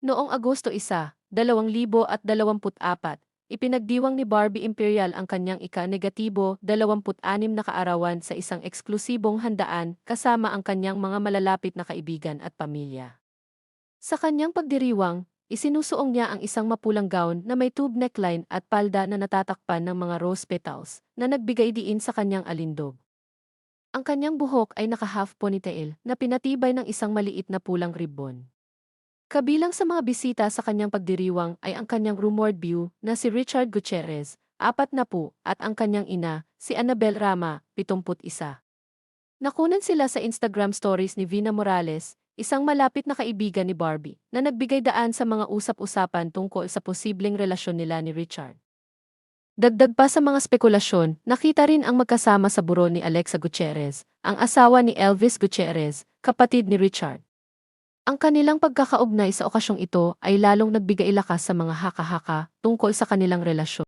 Noong Agosto 1, 2024, ipinagdiwang ni Barbie Imperial ang kanyang ika-26 na kaarawan sa isang eksklusibong handaan kasama ang kanyang mga malalapit na kaibigan at pamilya. Sa kanyang pagdiriwang, isinusuong niya ang isang mapulang gown na may tube neckline at palda na natatakpan ng mga rose petals na nagbigay diin sa kanyang alindog. Ang kanyang buhok ay naka-half ponytail na pinatibay ng isang maliit na pulang ribbon. Kabilang sa mga bisita sa kanyang pagdiriwang ay ang kanyang rumored beau na si Richard Gutierrez, 40, at ang kanyang ina, si Annabel Rama, 71. Nakunan sila sa Instagram stories ni Vina Morales, isang malapit na kaibigan ni Barbie, na nagbigay daan sa mga usap-usapan tungkol sa posibleng relasyon nila ni Richard. Dagdag pa sa mga spekulasyon, nakita rin ang magkasama sa burol ni Alexa Gutierrez, ang asawa ni Elvis Gutierrez, kapatid ni Richard. Ang kanilang pagkakaugnay sa okasyong ito ay lalong nagbigay lakas sa mga haka-haka tungkol sa kanilang relasyon.